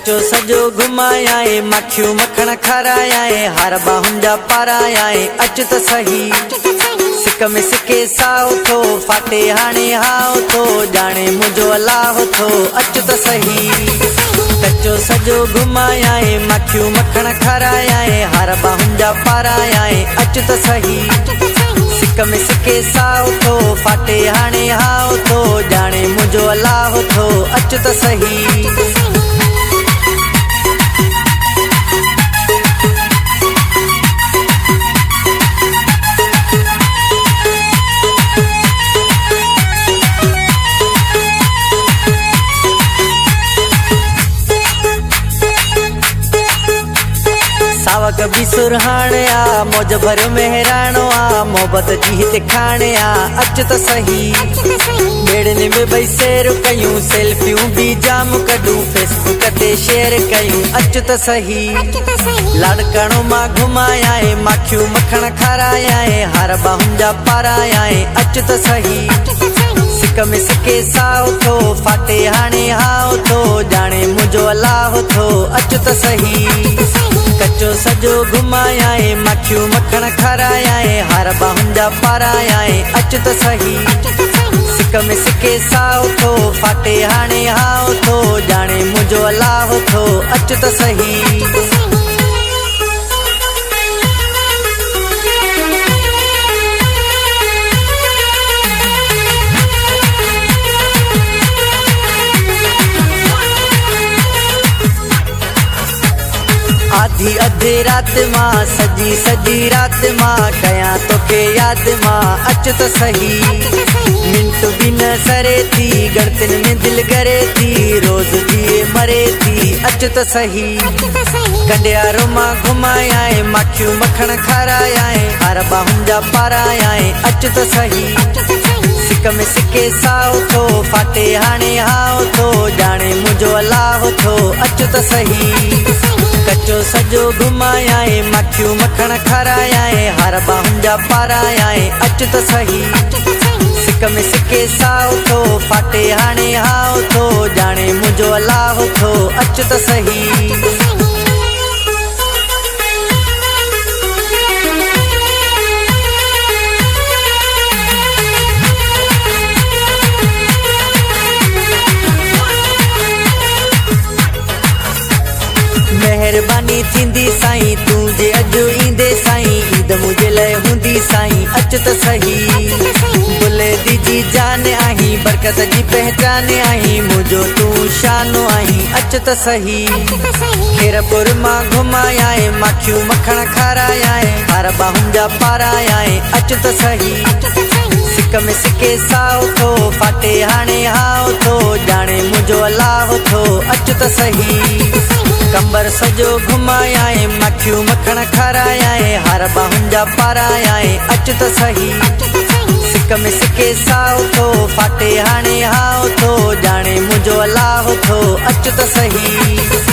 कच्चो सजो घुमायाए माखियूं मखण खारायाए हार बाहुनि जा पारायाए अच त सही सिक में सिके साओ थो फाटे हाणे हाओ थो जाने मुंहिंजो अलाह थो अच त सही कच्चो सजो घुमायाए माखियूं मखण खारायाए हार बाहुनि जा पारायाए अच त सही सिक में सिके साओ थो फाटे हाणे हाओ थो जाने मुंहिंजो अलाह थो अच त सही सावक भी सुरहाने आ मौज भर मेहरानो आ मोहब्बत जी हिते खाने आ अच त सही बेड़ने में भई सैर कयूं सेल्फियूं भी जाम कढूं फेसबुक ते शेयर कयूं अच त सही लाड़काणो मां घुमायाए माखियूं मखण खारायाए हार बाहुनि जा पारायाए अच त सही सिक में सिके साओ थो फाटे हाणे हाओ थो जाने मुंहिंजो अलाह थो अच त सही कच्चो सजो घुमायाए माखियूं मखण खारायाए हार बाहुनि जा पारायाए अच त सही सिक में सिके साओ थो फाटे हाणे हाओ थो जाने मुंहिंजो अलाह थो अच त सही आधी अधे रात मां सजी सजी रात मां कयां तोखे याद मां अच त सही मिंट भी न सरे थी गणतिन में दिल करे थी रोज दिए मरे थी अच त सही कंडियारो मां घुमायाए माखियूं मखण खारायाए हार बाहुनि जा पारायाए अच त सही सिक में सिके साओ थो फाटे हाणे हाओ थो जाने मुंहिंजो अलाह थो अच त सही कच्चो सजो घुमायाए माखियूं मखण खारायाए हार बाहुनि जा पारायाए अच त सही सिक में सिके साओ थो फाटे हाणे हाओ थो जाने मुंहिंजो अलाह थो अच त सही मेहरबानी थींदी साईं तूं जे अॼु ईंदे साईं ईद मुंहिंजे लाइ हूंदी साईं अच त सही बुले दी जी जान आहीं बरकत जी पहचान आहीं मुंहिंजो तूं शानो आहीं अच त सही खेरपुर मां घुमायाए माखियूं मखण खारायाए हार बाहुनि जा पारायाए अच त सही सिक में सिके साओ थो फाटे हाणे हाओ थो जाने मुंहिंजो अलाह थो अच त सही कंबर सजो घुमायाए माखियूं मखण खारायाए हार बाहुनि जा पारायाए अच त सही सिक में सिके साओ थो फाटे हाणे हाओ थो जाने मुंहिंजो अलाह थो अच त सही।